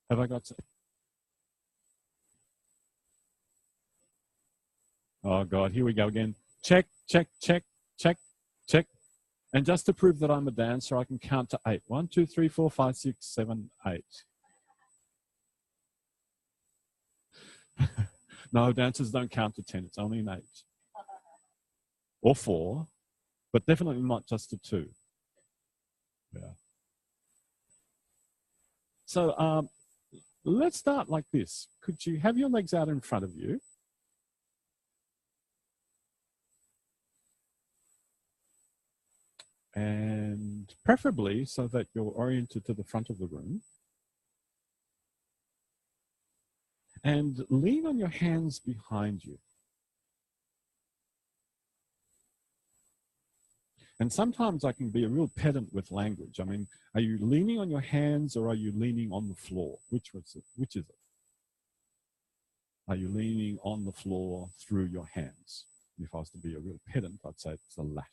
Have I got to? Oh God, here we go again. Check, check, check, check, check. And just to prove that I'm a dancer, I can count to 8. 1, 2, 3, 4, 5, 6, 7, 8. No, dancers don't count to 10. It's only an 8. Or 4, but definitely not just to 2. Yeah. So let's start like this. Could you have your legs out in front of you? And preferably so that you're oriented to the front of the room. And lean on your hands behind you. And sometimes I can be a real pedant with language. I mean, are you leaning on your hands or are you leaning on the floor? Which is it? Are you leaning on the floor through your hands? If I was to be a real pedant, I'd say it's the latter.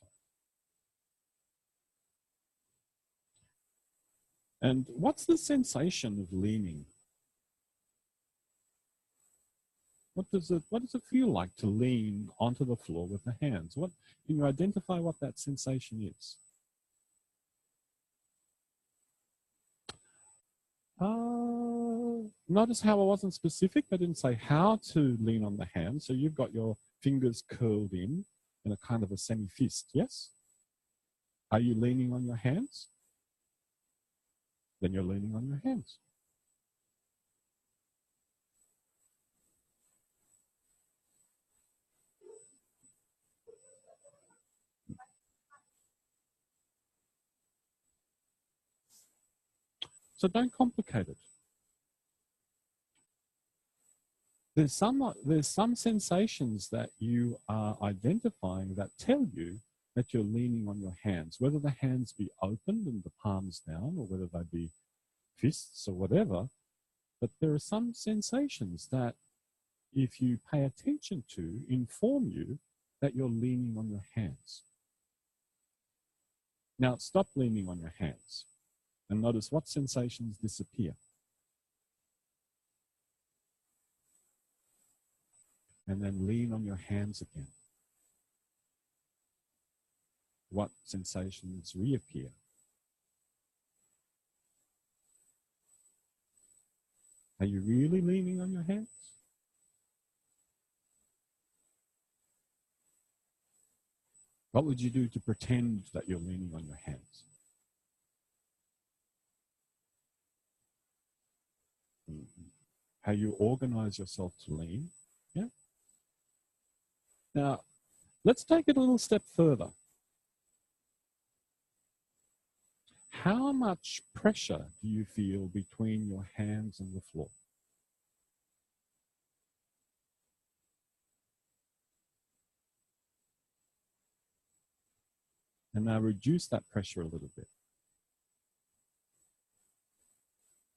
And what's the sensation of leaning? What does it feel like to lean onto the floor with the hands? Can you identify what that sensation is? Notice how I wasn't specific. I didn't say how to lean on the hands. So you've got your fingers curled in a kind of a semi-fist, yes? Are you leaning on your hands? Then you're leaning on your hands. So don't complicate it. There's some sensations that you are identifying that tell you that you're leaning on your hands, whether the hands be opened and the palms down, or whether they be fists or whatever. But there are some sensations that, if you pay attention to, inform you that you're leaning on your hands. Now, stop leaning on your hands and notice what sensations disappear. And then lean on your hands again. What sensations reappear? Are you really leaning on your hands? What would you do to pretend that you're leaning on your hands? How you organize yourself to lean. Yeah. Now, let's take it a little step further. How much pressure do you feel between your hands and the floor? And now reduce that pressure a little bit.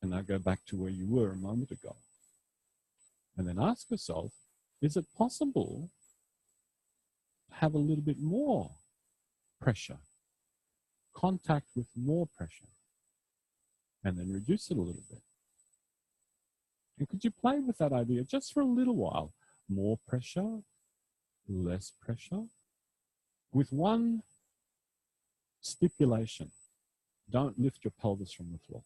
And now go back to where you were a moment ago. And then ask yourself, is it possible to have a little bit more pressure? Contact with more pressure. And then reduce it a little bit. And could you play with that idea just for a little while? More pressure, less pressure, with one stipulation: don't lift your pelvis from the floor.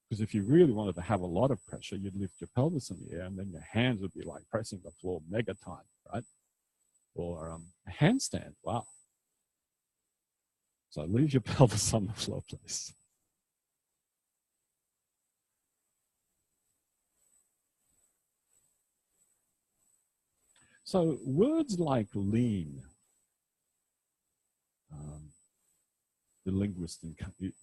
Because if you really wanted to have a lot of pressure, you'd lift your pelvis in the air and then your hands would be like pressing the floor mega tight, right? Or a handstand, wow. So leave your pelvis on the floor, please. So words like lean, the linguist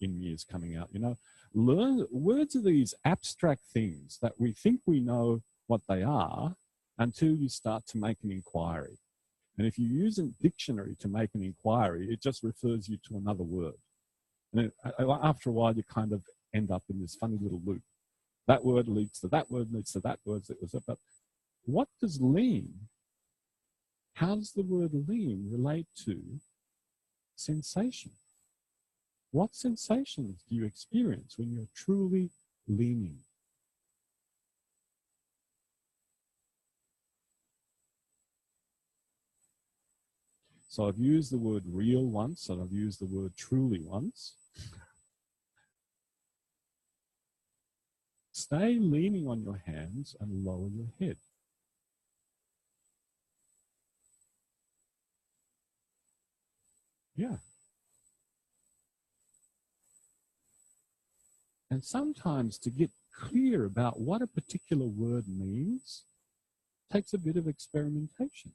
in me is coming out, you know, words are these abstract things that we think we know what they are until you start to make an inquiry. And if you use a dictionary to make an inquiry, it just refers you to another word. And after a while, you kind of end up in this funny little loop. That word leads to that word, leads to that word. But what does lean? How does the word lean relate to sensation? What sensations do you experience when you're truly leaning. So I've used the word real once, and I've used the word truly once. Stay leaning on your hands and lower your head. Yeah. And sometimes to get clear about what a particular word means takes a bit of experimentation.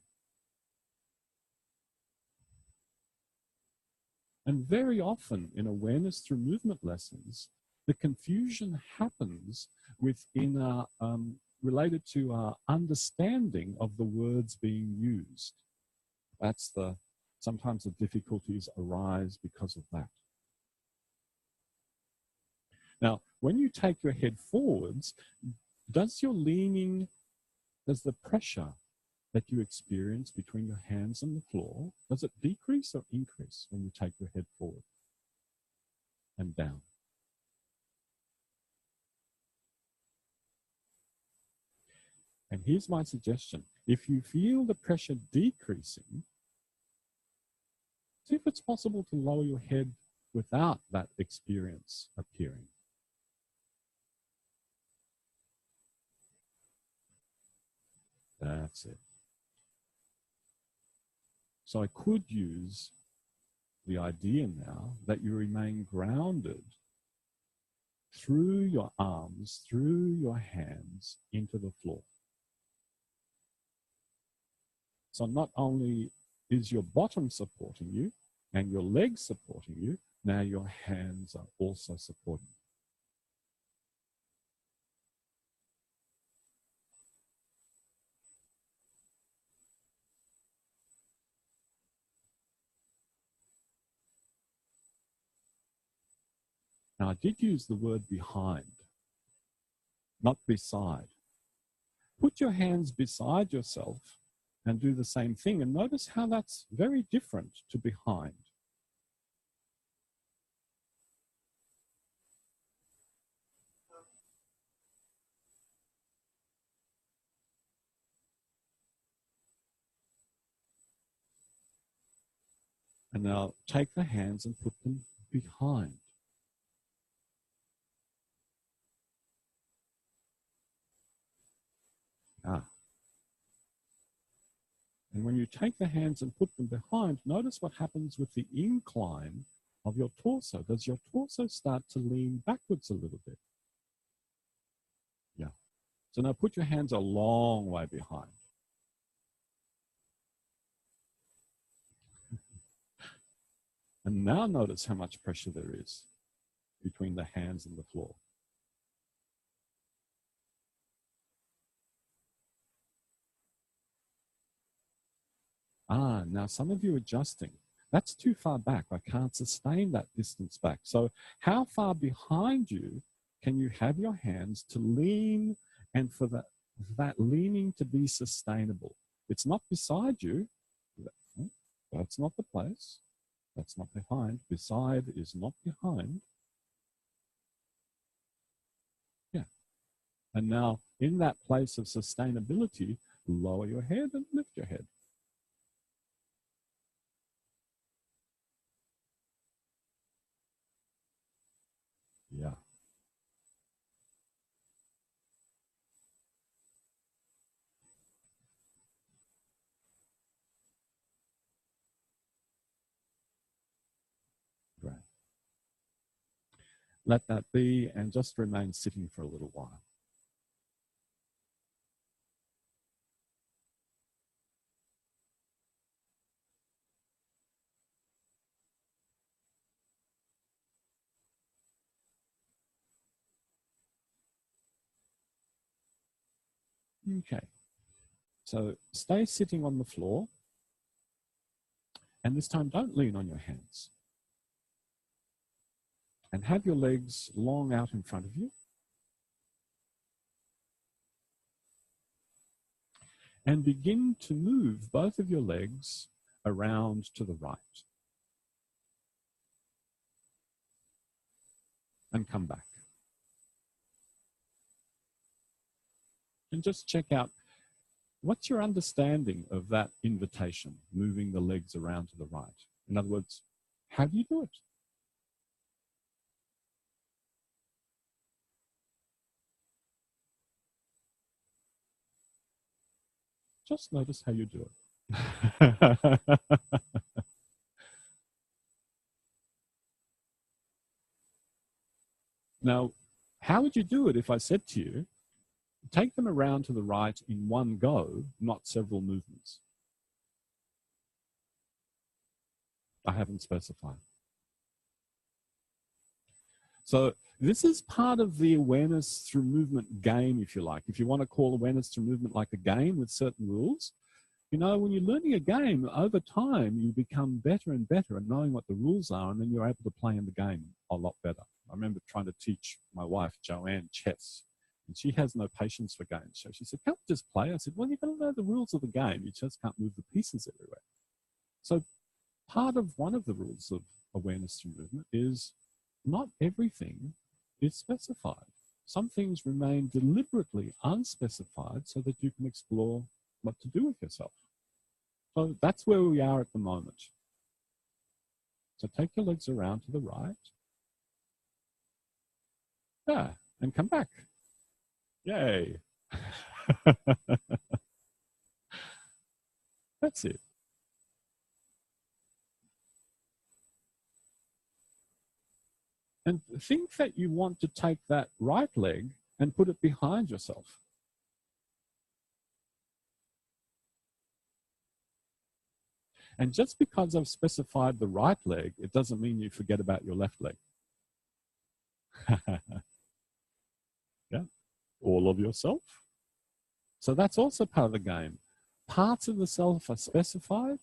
And very often in awareness through movement lessons, the confusion happens within related to our understanding of the words being used. That's sometimes the difficulties arise because of that. Now, when you take your head forwards, does the pressure that you experience between your hands and the floor, does it decrease or increase when you take your head forward and down? And here's my suggestion. If you feel the pressure decreasing, see if it's possible to lower your head without that experience appearing. That's it. So I could use the idea now that you remain grounded through your arms, through your hands into the floor. So not only is your bottom supporting you and your legs supporting you, now your hands are also supporting you. Now, I did use the word behind, not beside. Put your hands beside yourself and do the same thing. And notice how that's very different to behind. And now take the hands and put them behind. And when you take the hands and put them behind, notice what happens with the incline of your torso. Does your torso start to lean backwards a little bit? Yeah. So now put your hands a long way behind. And now notice how much pressure there is between the hands and the floor. Now some of you are adjusting. That's too far back. I can't sustain that distance back. So how far behind you can you have your hands to lean and for that leaning to be sustainable? It's not beside you. That's not the place. That's not behind. Beside is not behind. Yeah. And now in that place of sustainability, lower your head and lift your head. Yeah. Great. Let that be and just remain sitting for a little while. Okay. So stay sitting on the floor. And this time, don't lean on your hands. And have your legs long out in front of you. And begin to move both of your legs around to the right. And come back. And just check out, what's your understanding of that invitation, moving the legs around to the right? In other words, how do you do it? Just notice how you do it. Now, how would you do it if I said to you, take them around to the right in one go, not several movements? I haven't specified. So this is part of the awareness through movement game, if you like. If you want to call awareness through movement like a game with certain rules, you know, when you're learning a game, over time, you become better and better at knowing what the rules are, and then you're able to play in the game a lot better. I remember trying to teach my wife, Joanne, chess, and she has no patience for games. So she said, can't we just play? I said, well, you've got to know the rules of the game. You just can't move the pieces everywhere. So part of one of the rules of awareness through movement is not everything is specified. Some things remain deliberately unspecified so that you can explore what to do with yourself. So that's where we are at the moment. So take your legs around to the right. Yeah, and come back. Yay. That's it. And think that you want to take that right leg and put it behind yourself. And just because I've specified the right leg, it doesn't mean you forget about your left leg. Yeah, all of yourself. So that's also part of the game. Parts of the self are specified,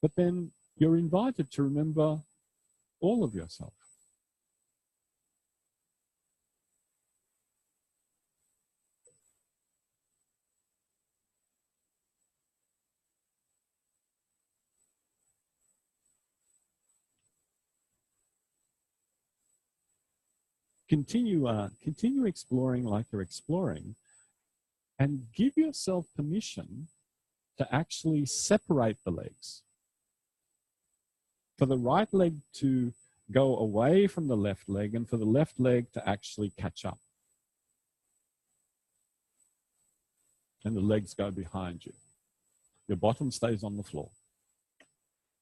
but then you're invited to remember all of yourself. Continue exploring like you're exploring, and give yourself permission to actually separate the legs. For the right leg to go away from the left leg, and for the left leg to actually catch up. And the legs go behind you. Your bottom stays on the floor.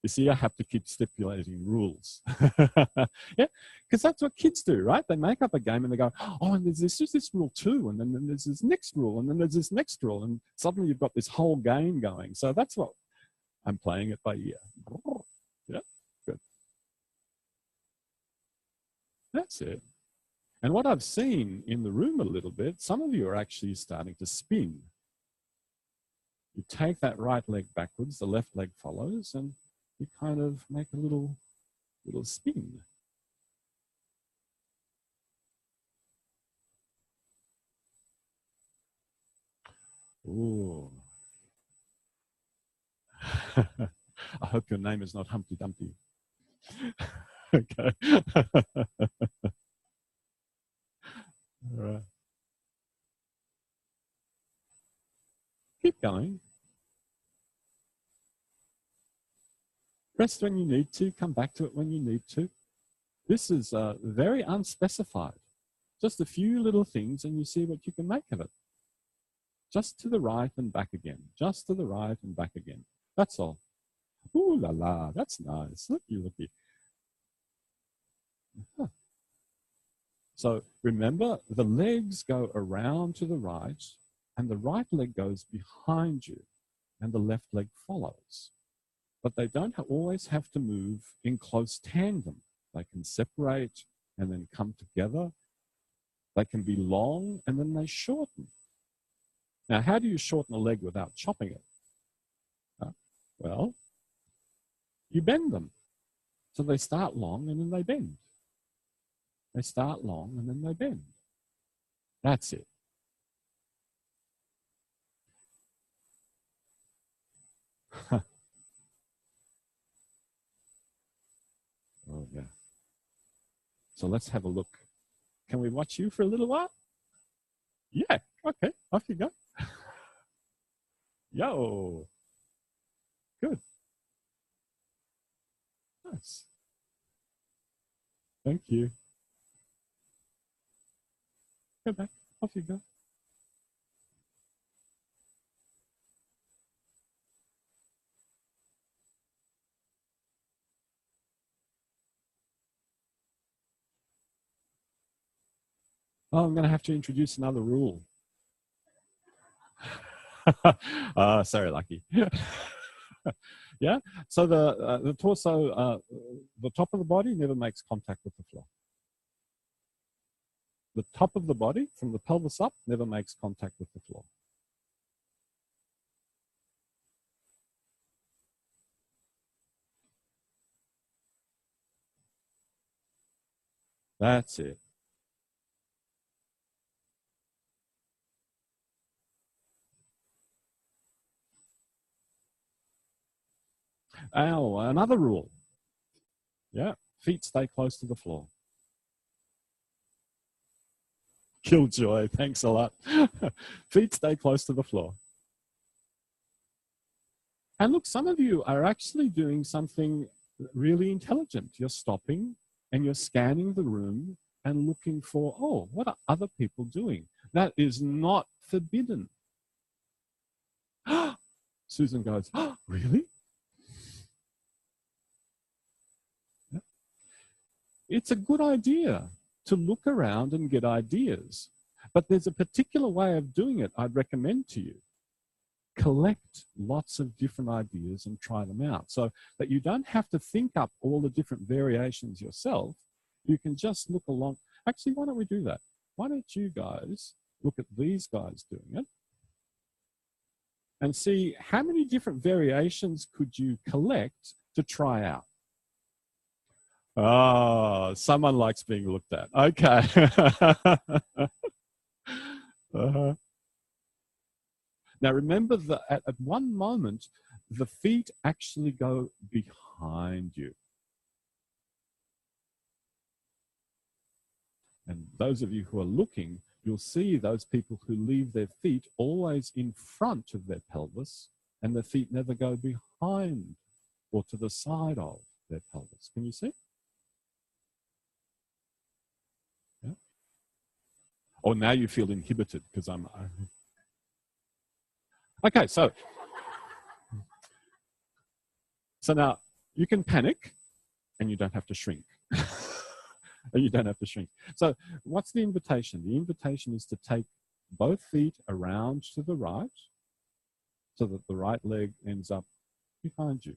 You see, I have to keep stipulating rules. Yeah, because that's what kids do, right? They make up a game and they go, oh, and there's this rule too, and then there's this next rule, and then there's this next rule, and suddenly you've got this whole game going. So that's what I'm playing it by ear. Yeah, good. That's it. And what I've seen in the room a little bit, some of you are actually starting to spin. You take that right leg backwards, the left leg follows, and you kind of make a little spin. Ooh. I hope your name is not Humpty Dumpty. Okay. All right. Keep going. Rest when you need to, come back to it when you need to. This is very unspecified. Just a few little things and you see what you can make of it. Just to the right and back again. Just to the right and back again. That's all. Ooh la la, that's nice. Looky, looky. Huh. So remember, the legs go around to the right and the right leg goes behind you and the left leg follows. But they don't always have to move in close tandem. They can separate and then come together. They can be long and then they shorten. Now, how do you shorten a leg without chopping it? Well, you bend them. So they start long and then they bend. They start long and then they bend. That's it. Oh, yeah. So let's have a look. Can we watch you for a little while? Yeah, okay, off you go. Yo, good. Nice. Thank you. Go back. Off you go. Oh, I'm going to have to introduce another rule. Sorry, Lucky. Yeah. So the torso, the top of the body never makes contact with the floor. The top of the body, from the pelvis up, never makes contact with the floor. That's it. Oh, another rule. Yeah. Feet stay close to the floor. Killjoy. Thanks a lot. Feet stay close to the floor. And look, some of you are actually doing something really intelligent. You're stopping and you're scanning the room and looking for, oh, what are other people doing? That is not forbidden. Susan goes, oh, really? Yeah. It's a good idea to look around and get ideas. But there's a particular way of doing it I'd recommend to you. Collect lots of different ideas and try them out so that you don't have to think up all the different variations yourself. You can just look along. Actually, why don't we do that? Why don't you guys look at these guys doing it and see how many different variations could you collect to try out? Oh, someone likes being looked at. Okay. Now remember that at one moment, the feet actually go behind you. And those of you who are looking, you'll see those people who leave their feet always in front of their pelvis, and the feet never go behind or to the side of their pelvis. Can you see? Yeah. Or now you feel inhibited because I'm... Okay, so now you can panic and you don't have to shrink. And you don't have to shrink. So what's the invitation? The invitation is to take both feet around to the right so that the right leg ends up behind you.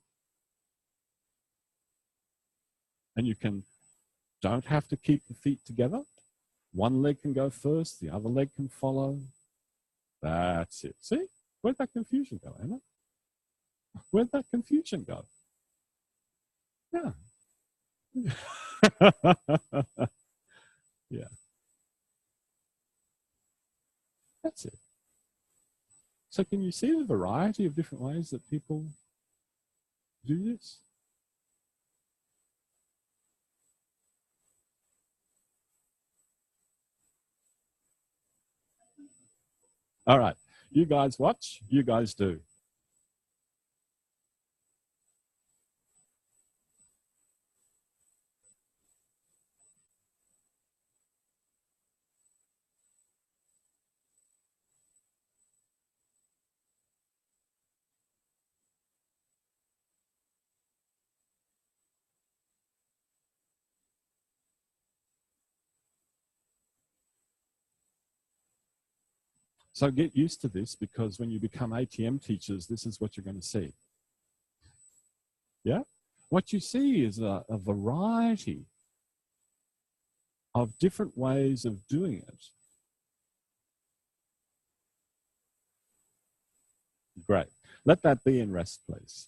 And you don't have to keep the feet together. One leg can go first, the other leg can follow. That's it. See? Where'd that confusion go, Anna? Where'd that confusion go? Yeah. Yeah. That's it. So can you see the variety of different ways that people do this? All right. You guys watch, you guys do. So get used to this, because when you become ATM teachers, this is what you're going to see. Yeah? What you see is a variety of different ways of doing it. Great. Let that be in rest, please.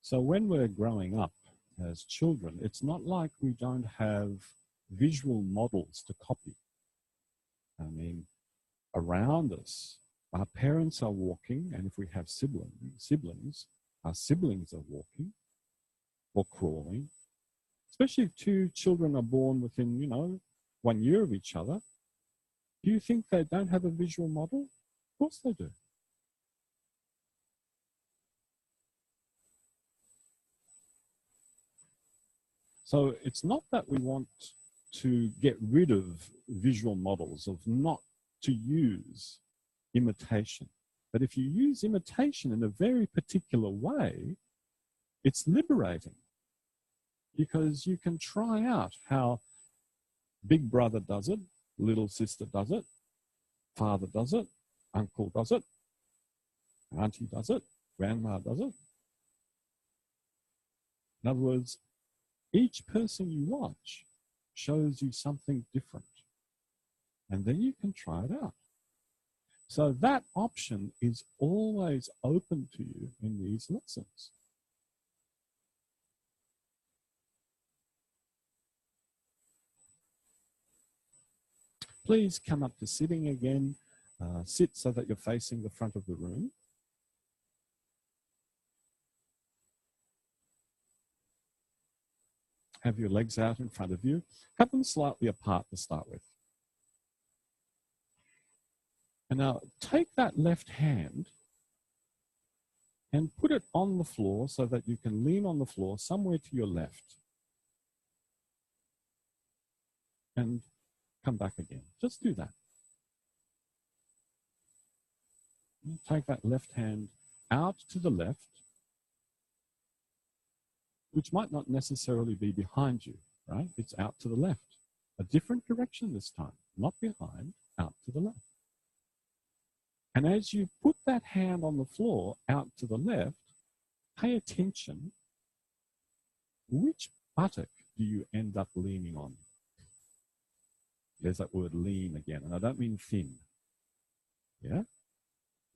So when we're growing up as children, it's not like we don't have visual models to copy. I mean, around us, our parents are walking, and if we have siblings, our siblings are walking or crawling. Especially if two children are born within, 1 year of each other. Do you think they don't have a visual model? Of course they do. So it's not that we want to get rid of visual models, of not to use imitation. But if you use imitation in a very particular way, it's liberating, because you can try out how big brother does it, little sister does it, father does it, uncle does it, auntie does it, grandma does it. In other words, each person you watch shows you something different, and then you can try it out. So that option is always open to you in these lessons. Please come up to sitting again. Sit so that you're facing the front of the room. Have your legs out in front of you. Have them slightly apart to start with. And now take that left hand and put it on the floor so that you can lean on the floor somewhere to your left. And come back again. Just do that. Take that left hand out to the left, which might not necessarily be behind you, right? It's out to the left. A different direction this time, not behind, out to the left. And as you put that hand on the floor out to the left, pay attention. Which buttock do you end up leaning on? There's that word lean again, and I don't mean thin. Yeah?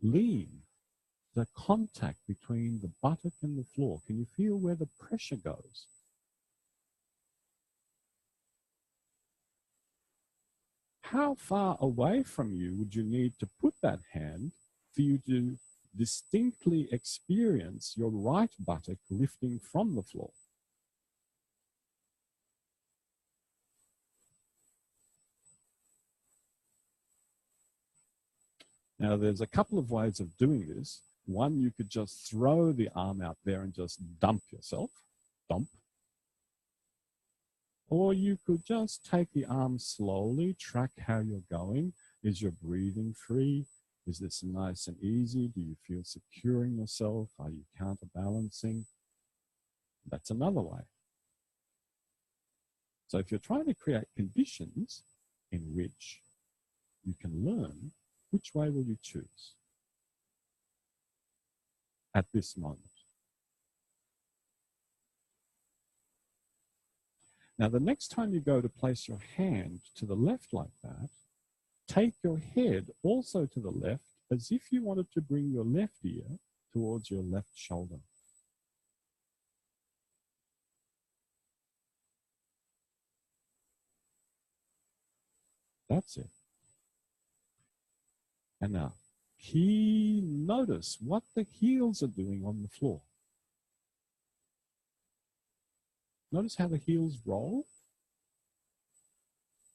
Lean. The contact between the buttock and the floor. Can you feel where the pressure goes? How far away from you would you need to put that hand for you to distinctly experience your right buttock lifting from the floor? Now, there's a couple of ways of doing this. One, you could just throw the arm out there and just dump yourself, dump. Or you could just take the arm slowly, track how you're going. Is your breathing free? Is this nice and easy? Do you feel secure in yourself? Are you counterbalancing? That's another way. So if you're trying to create conditions in which you can learn, which way will you choose at this moment? Now, the next time you go to place your hand to the left like that, take your head also to the left as if you wanted to bring your left ear towards your left shoulder. That's it. And now, notice what the heels are doing on the floor. Notice how the heels roll.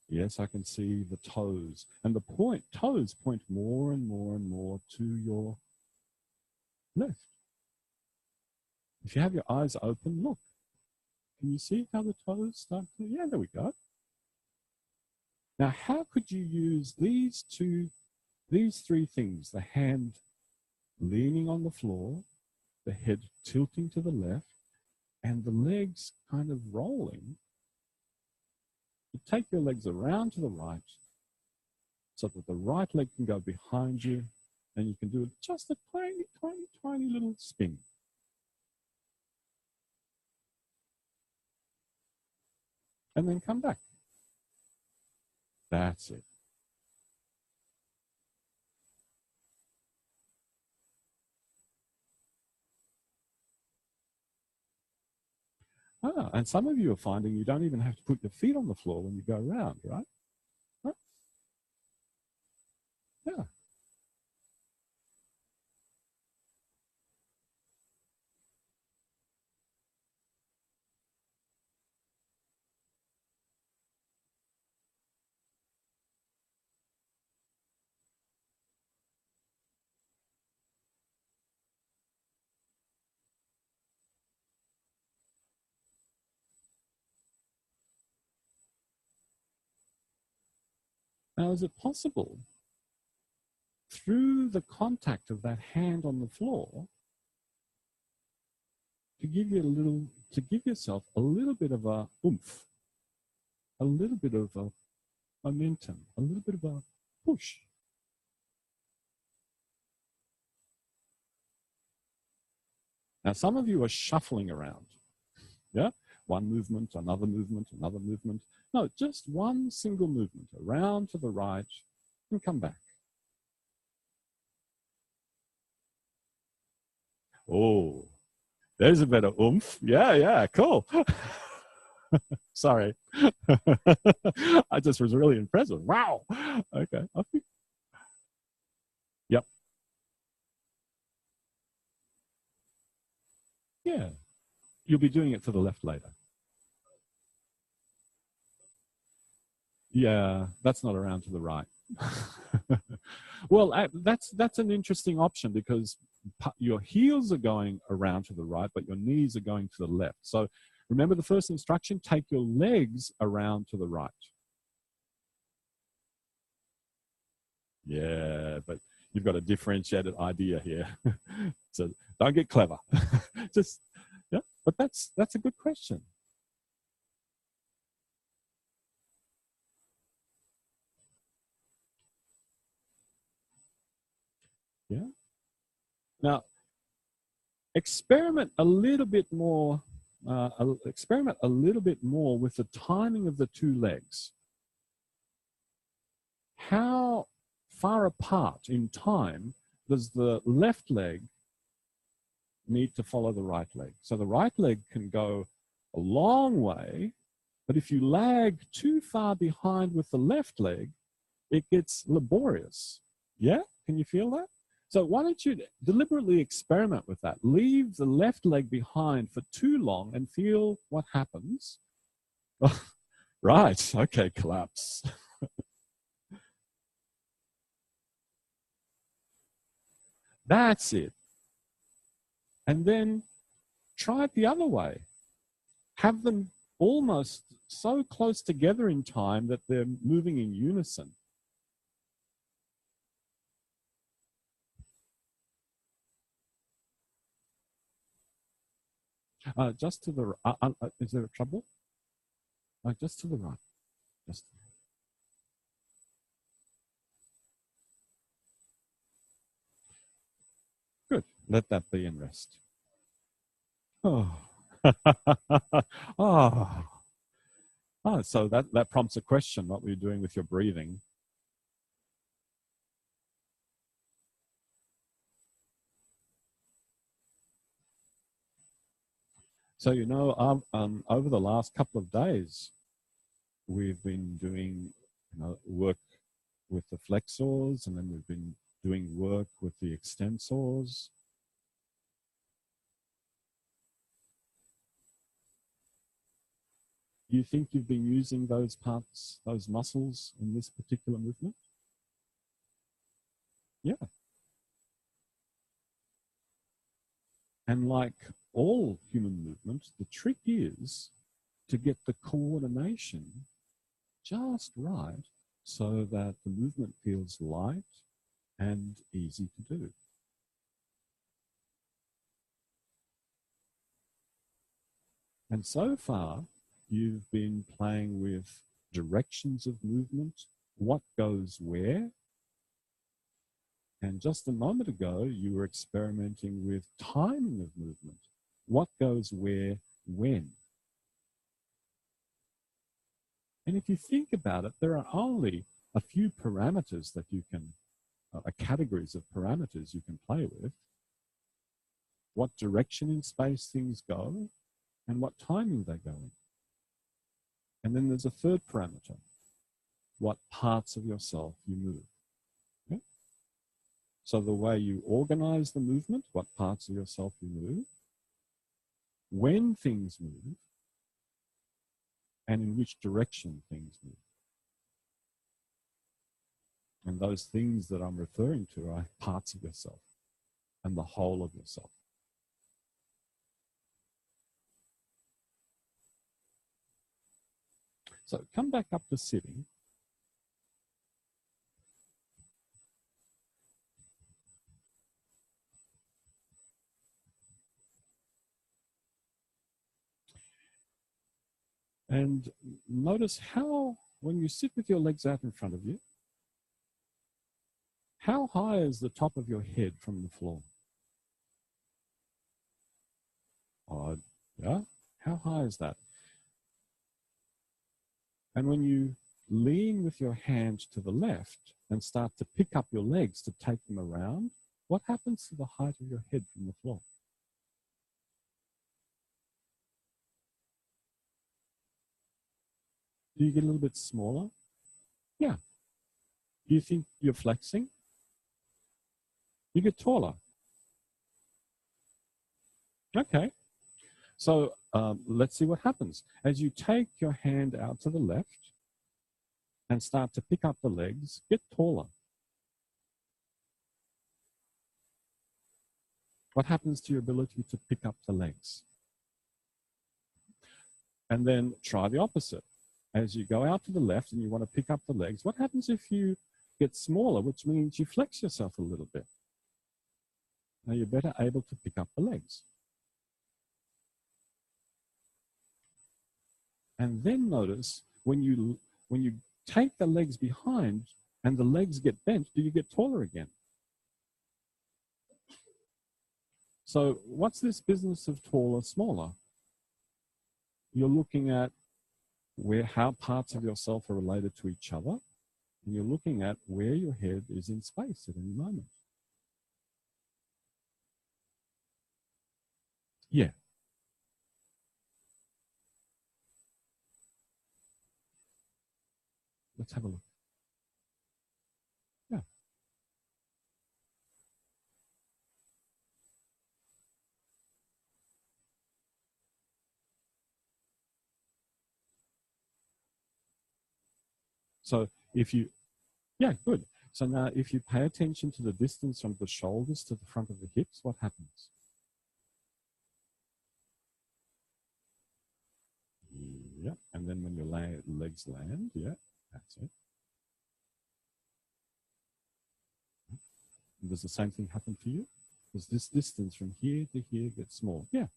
Yes, I can see the toes. And the toes point more and more and more to your left. If you have your eyes open, look. Can you see how the toes start to? Yeah, there we go. Now, how could you use these three things, the hand leaning on the floor, the head tilting to the left, and the legs kind of rolling? You take your legs around to the right so that the right leg can go behind you, and you can do just a tiny, tiny, tiny little spin. And then come back. That's it. Ah, and some of you are finding you don't even have to put your feet on the floor when you go around, right? Right? Yeah. Now, is it possible through the contact of that hand on the floor to give you a little, to give yourself a little bit of a oomph, a little bit of a momentum, a little bit of a push? Now, some of you are shuffling around. Yeah? One movement, another movement, another movement. No, just one single movement, around to the right and come back. Oh, there's a bit of oomph. Yeah, yeah, cool. Sorry. I just was really impressed with, wow. Okay. Yep. Yeah. You'll be doing it to the left later. Yeah, that's not around to the right. Well, that's an interesting option because your heels are going around to the right, but your knees are going to the left. So remember the first instruction, take your legs around to the right. Yeah, but you've got a differentiated idea here. So don't get clever. Just, yeah, but that's a good question. Yeah. Now, experiment a little bit more. Experiment a little bit more with the timing of the two legs. How far apart in time does the left leg need to follow the right leg? So the right leg can go a long way, but if you lag too far behind with the left leg, it gets laborious. Yeah? Can you feel that? So why don't you deliberately experiment with that? Leave the left leg behind for too long and feel what happens. Right. Okay, collapse. That's it. And then try it the other way. Have them almost so close together in time that they're moving in unison. Just to the is there trouble? Just to the right. Just good. Let that be in rest. Oh. Oh. Oh, so that prompts a question. What were you doing with your breathing? So, over the last couple of days, we've been doing work with the flexors, and then we've been doing work with the extensors. Do you think you've been using those parts, those muscles in this particular movement? Yeah. And like all human movements, the trick is to get the coordination just right so that the movement feels light and easy to do. And so far, you've been playing with directions of movement, what goes where. And just a moment ago, you were experimenting with timing of movement, what goes where, when. And if you think about it, there are only a few parameters that you can, categories of parameters you can play with. What direction in space things go, and what timing they go in. And then there's a third parameter, what parts of yourself you move. Okay? So the way you organize the movement, what parts of yourself you move, when things move, and in which direction things move. And those things that I'm referring to are parts of yourself and the whole of yourself. So come back up to sitting. And notice how, when you sit with your legs out in front of you, how high is the top of your head from the floor? Yeah? How high is that? And when you lean with your hand to the left and start to pick up your legs to take them around, what happens to the height of your head from the floor? Do you get a little bit smaller? Yeah. Do you think you're flexing? You get taller. Okay. So let's see what happens. As you take your hand out to the left and start to pick up the legs, get taller. What happens to your ability to pick up the legs? And then try the opposite. As you go out to the left and you want to pick up the legs, what happens if you get smaller, which means you flex yourself a little bit? Now you're better able to pick up the legs. And then notice when you take the legs behind and the legs get bent, do you get taller again? So what's this business of taller, smaller? You're looking at how parts of yourself are related to each other, and you're looking at where your head is in space at any moment. Yeah. Let's have a look. Yeah. So if you, yeah, good. So now if you pay attention to the distance from the shoulders to the front of the hips, what happens? Yeah, and then when your legs land, yeah, that's it. And does the same thing happen for you? Does this distance from here to here get small? Yeah.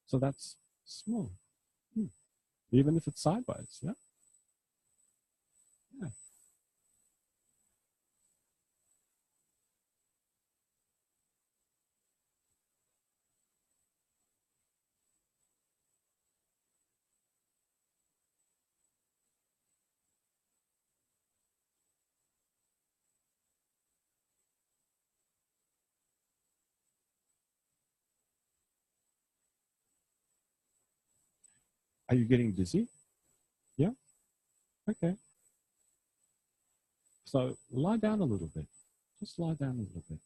So that's small. Even if it's sideways, yeah? Yeah. Are you getting dizzy? Yeah? Okay. So lie down a little bit. Just lie down a little bit.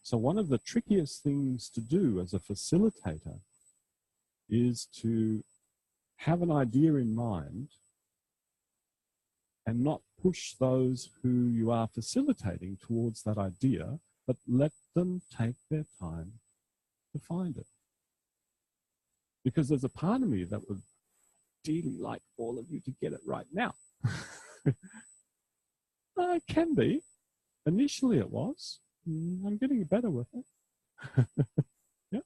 So one of the trickiest things to do as a facilitator is to have an idea in mind and not push those who you are facilitating towards that idea, but let them take their time to find it. Because there's a part of me that would really like all of you to get it right now. It can be. Initially it was. I'm getting better with it. Yeah.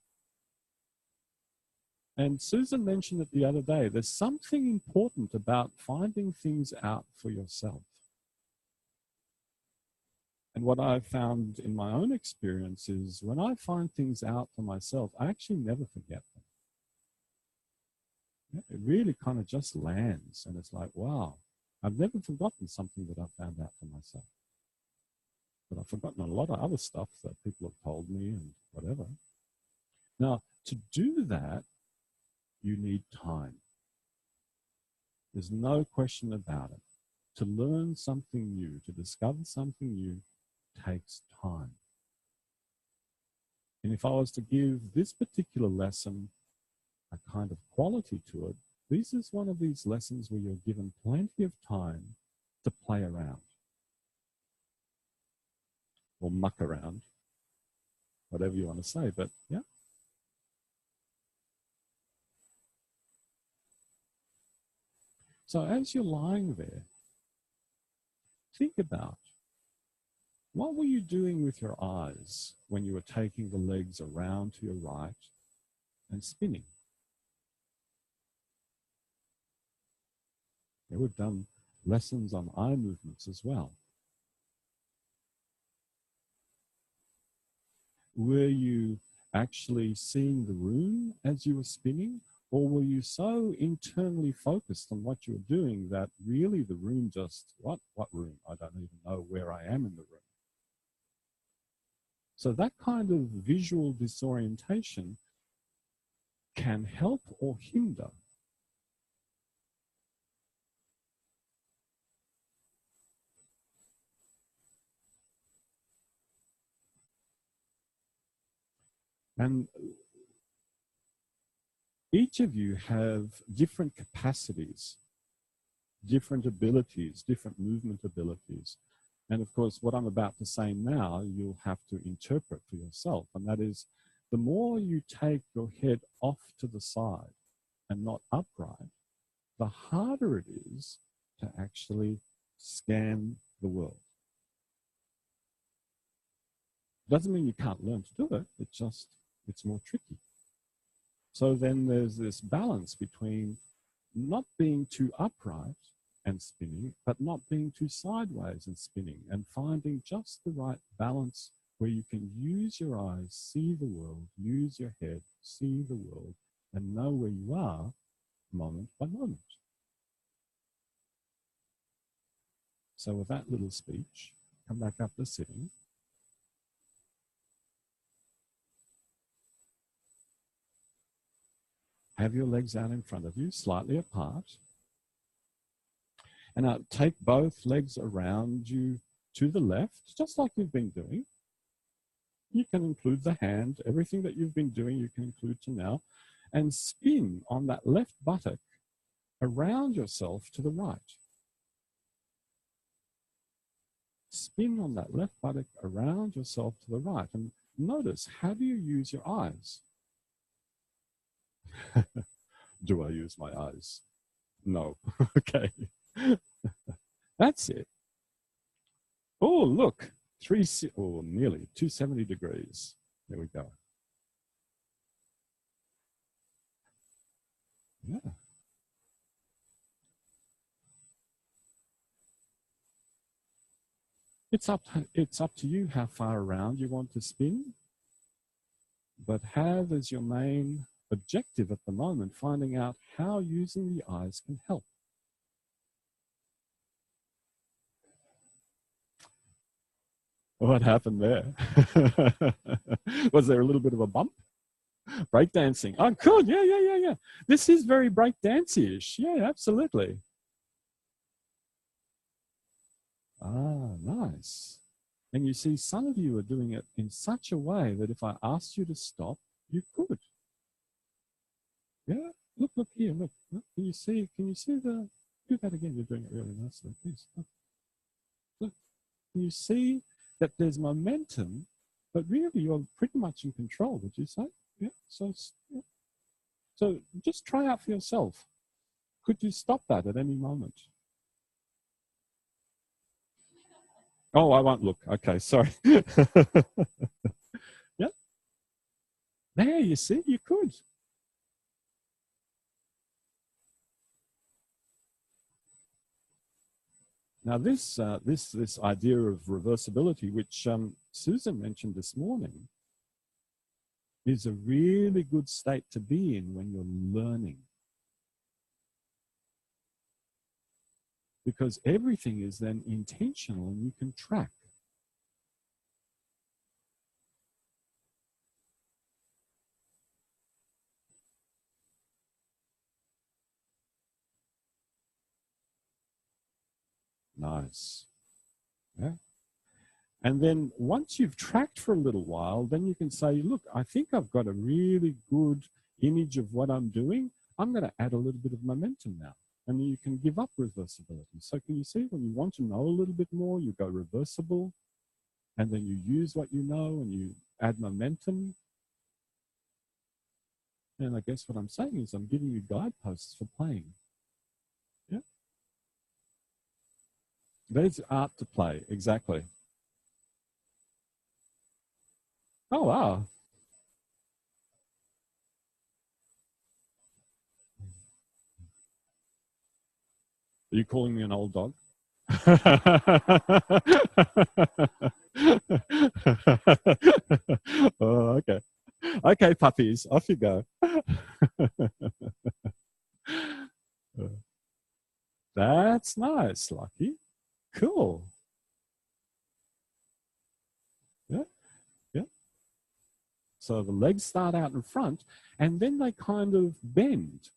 And Susan mentioned it the other day. There's something important about finding things out for yourself. And what I've found in my own experience is when I find things out for myself, I actually never forget them. It really kind of just lands, and it's like, wow, I've never forgotten something that I found out for myself. But I've forgotten a lot of other stuff that people have told me and whatever. Now, to do that, you need time. There's no question about it. To learn something new, to discover something new, takes time. And if I was to give this particular lesson a kind of quality to it, this is one of these lessons where you're given plenty of time to play around or muck around, whatever you want to say, but yeah. So as you're lying there, think about, what were you doing with your eyes when you were taking the legs around to your right and spinning? Yeah, we've done lessons on eye movements as well. Were you actually seeing the room as you were spinning? Or were you so internally focused on what you were doing that really the room just, what room? I don't even know where I am in the room. So that kind of visual disorientation can help or hinder. And each of you have different capacities, different abilities, different movement abilities. And of course, what I'm about to say now, you'll have to interpret for yourself. And that is, the more you take your head off to the side and not upright, the harder it is to actually scan the world. Doesn't mean you can't learn to do it, it's more tricky. So then there's this balance between not being too upright and spinning, but not being too sideways and spinning, and finding just the right balance where you can use your eyes, see the world, use your head, see the world, and know where you are moment by moment. So with that little speech, come back up to sitting. Have your legs out in front of you, slightly apart. And now take both legs around you to the left, just like you've been doing. You can include the hand, everything that you've been doing, you can include to now, and spin on that left buttock around yourself to the right. Spin on that left buttock around yourself to the right. And notice, how do you use your eyes? Do I use my eyes? No. Okay. That's it. Oh, look. Nearly 270 degrees. There we go. Yeah. It's up to you how far around you want to spin, but have as your main objective at the moment finding out how using the eyes can help. What happened there? Was there a little bit of a bump? Breakdancing. Oh, cool. Yeah. This is very breakdancey-ish. Yeah, absolutely. Ah, nice. And you see, some of you are doing it in such a way that if I asked you to stop, you could. Yeah, look here, look. Can you see the, do that again, you're doing it really nicely, please. Look, can you see that there's momentum, but really you're pretty much in control, would you say? Yeah, so just try out for yourself. Could you stop that at any moment? Oh, I won't look. Okay, sorry. Yeah. There, you see, you could. Now, this idea of reversibility, which Susan mentioned this morning, is a really good state to be in when you're learning. Because everything is then intentional and you can track. Nice. Yeah. And then once you've tracked for a little while, then you can say, look, I think I've got a really good image of what I'm doing. I'm going to add a little bit of momentum now. And then you can give up reversibility. So can you see, when you want to know a little bit more, you go reversible, and then you use what you know and you add momentum. And I guess what I'm saying is I'm giving you guideposts for playing. Yeah. There's art to play, exactly. Oh, wow. Are you calling me an old dog? Oh, okay. Okay, puppies, off you go. That's nice, Lucky. Cool. Yeah, yeah. So the legs start out in front, and then they kind of bend.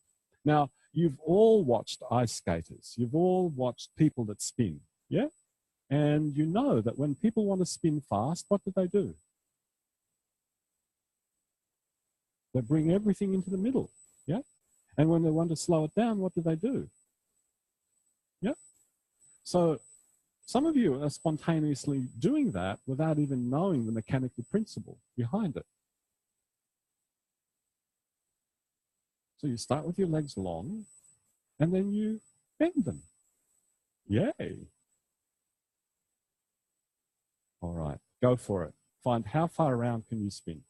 Now, you've all watched ice skaters. You've all watched people that spin, yeah? And you know that when people want to spin fast, what do? They bring everything into the middle, yeah? And when they want to slow it down, what do? Yeah? So some of you are spontaneously doing that without even knowing the mechanical principle behind it. So you start with your legs long, and then you bend them. Yay. All right, go for it. Find how far around can you spin.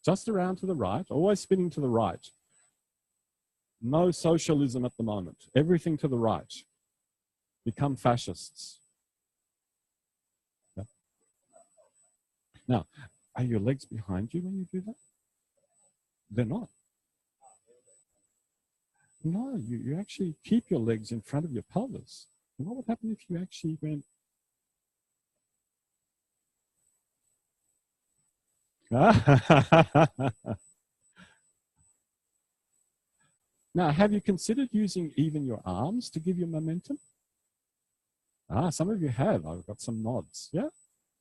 Just around to the right, always spinning to the right. No socialism at the moment. Everything to the right. Become fascists. Yeah. Now, are your legs behind you when you do that? They're not. No, you actually keep your legs in front of your pelvis. And what would happen if you actually went... Now, have you considered using even your arms to give you momentum? Some of you have. I've got some nods. Yeah?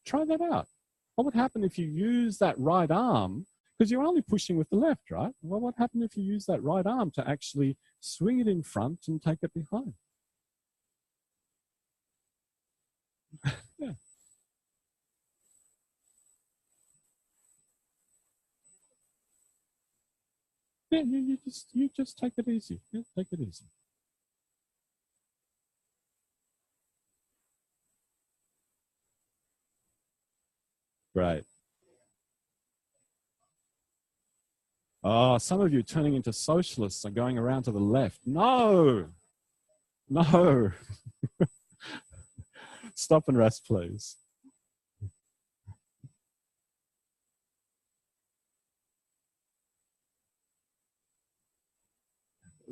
Try that out. What would happen if you use that right arm, because you're only pushing with the left, right? Well, what would happen if you use that right arm to actually swing it in front and take it behind? Yeah. Yeah, you just take it easy. Yeah, take it easy. Great. Oh, some of you turning into socialists and going around to the left. No, no. Stop and rest, please.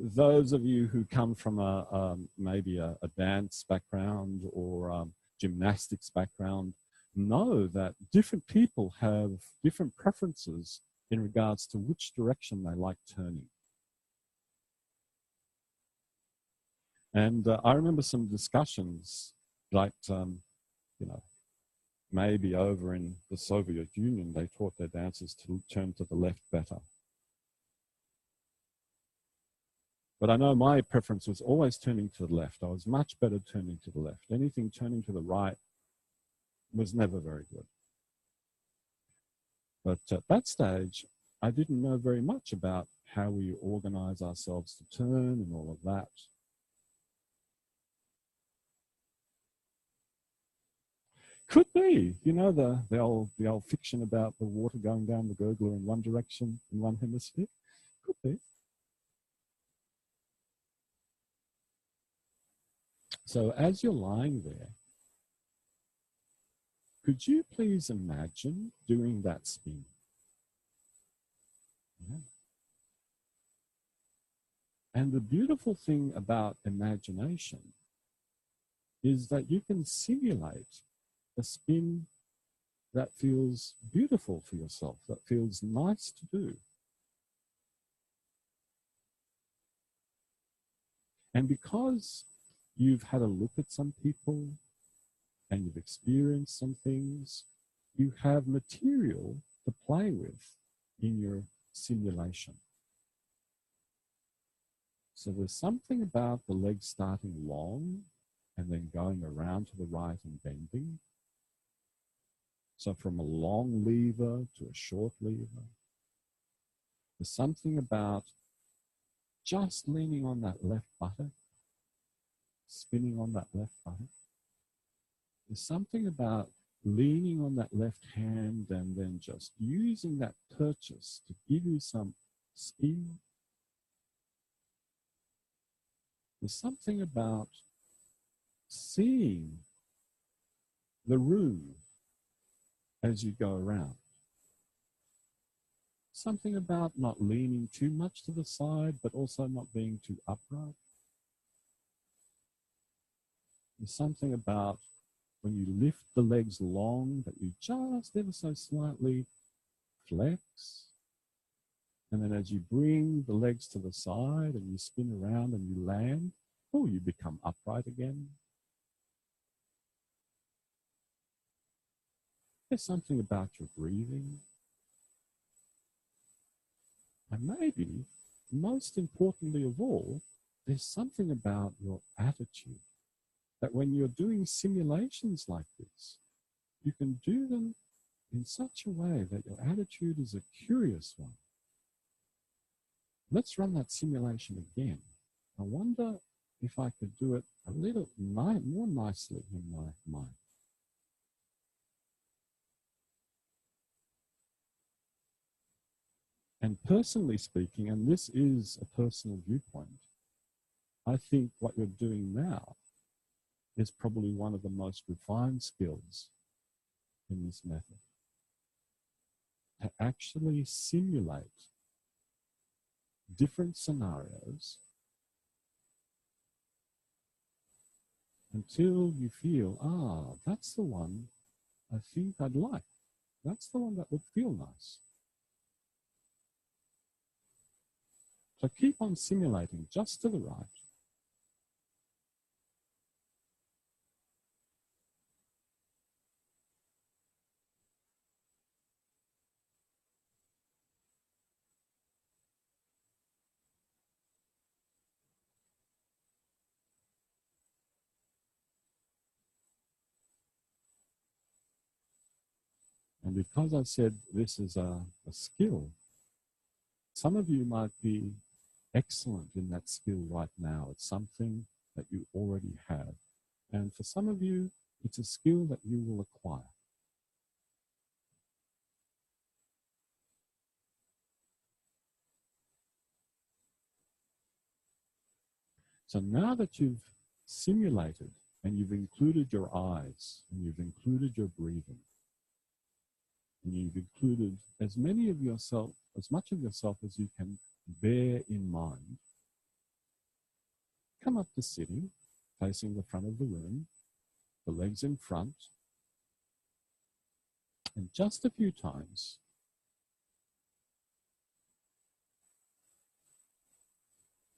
Those of you who come from maybe a dance background or gymnastics background know that different people have different preferences in regards to which direction they like turning. And I remember some discussions, like, you know, maybe over in the Soviet Union, they taught their dancers to turn to the left better. But I know my preference was always turning to the left. I was much better turning to the left. Anything turning to the right was never very good. But at that stage, I didn't know very much about how we organize ourselves to turn and all of that. Could be, you know, the old fiction about the water going down the gurgler in one direction, in one hemisphere. Could be. So as you're lying there, could you please imagine doing that spin? Yeah. And the beautiful thing about imagination is that you can simulate a spin that feels beautiful for yourself, that feels nice to do. And because you've had a look at some people and you've experienced some things, you have material to play with in your simulation. So there's something about the legs starting long and then going around to the right and bending. So from a long lever to a short lever. There's something about just leaning on that left buttock, spinning on that left buttock. There's something about leaning on that left hand and then just using that purchase to give you some spin. There's something about seeing the room as you go around. Something about not leaning too much to the side, but also not being too upright. There's something about when you lift the legs long that you just ever so slightly flex. And then as you bring the legs to the side and you spin around and you land, oh, you become upright again. There's something about your breathing. And maybe, most importantly of all, there's something about your attitude. That when you're doing simulations like this, you can do them in such a way that your attitude is a curious one. Let's run that simulation again. I wonder if I could do it a little more nicely in my mind. And personally speaking, and this is a personal viewpoint, I think what you're doing now is probably one of the most refined skills in this method. To actually simulate different scenarios until you feel, that's the one I think I'd like. That's the one that would feel nice. So keep on simulating just to the right. And because I said this is a skill, some of you might be excellent in that skill right now. It's something that you already have. And for some of you, it's a skill that you will acquire. So now that you've simulated and you've included your eyes and you've included your breathing, and you've included as much of yourself as you can bear in mind, come up to sitting, facing the front of the room, the legs in front, and just a few times,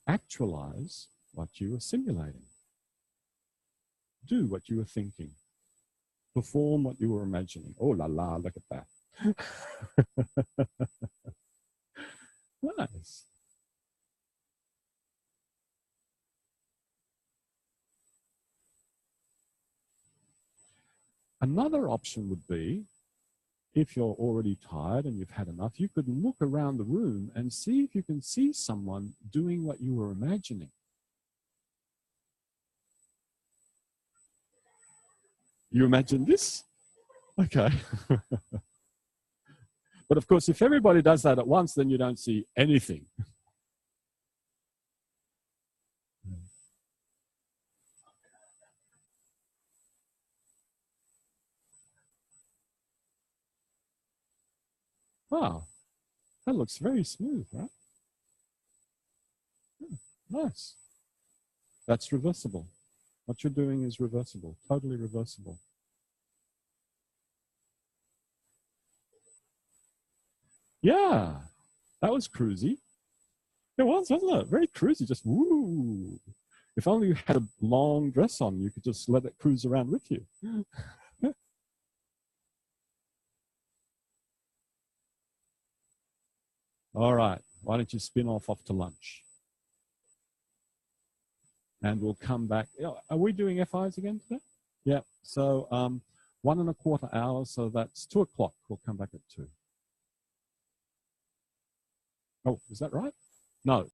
actualize what you were simulating. Do what you were thinking. Perform what you were imagining. Oh la la, look at that. Nice. Another option would be, if you're already tired and you've had enough, you could look around the room and see if you can see someone doing what you were imagining. You imagine this? Okay. But of course, if everybody does that at once, then you don't see anything. Wow, that looks very smooth, right? Nice. That's reversible. What you're doing is reversible, totally reversible. Yeah, that was cruisy. It was, wasn't it? Very cruisy, just woo. If only you had a long dress on, you could just let it cruise around with you. All right, why don't you spin off to lunch? And we'll come back. Are we doing FIs again today? Yeah, so 1.25 hours, so that's 2 o'clock. We'll come back at 2. Oh, is that right? No.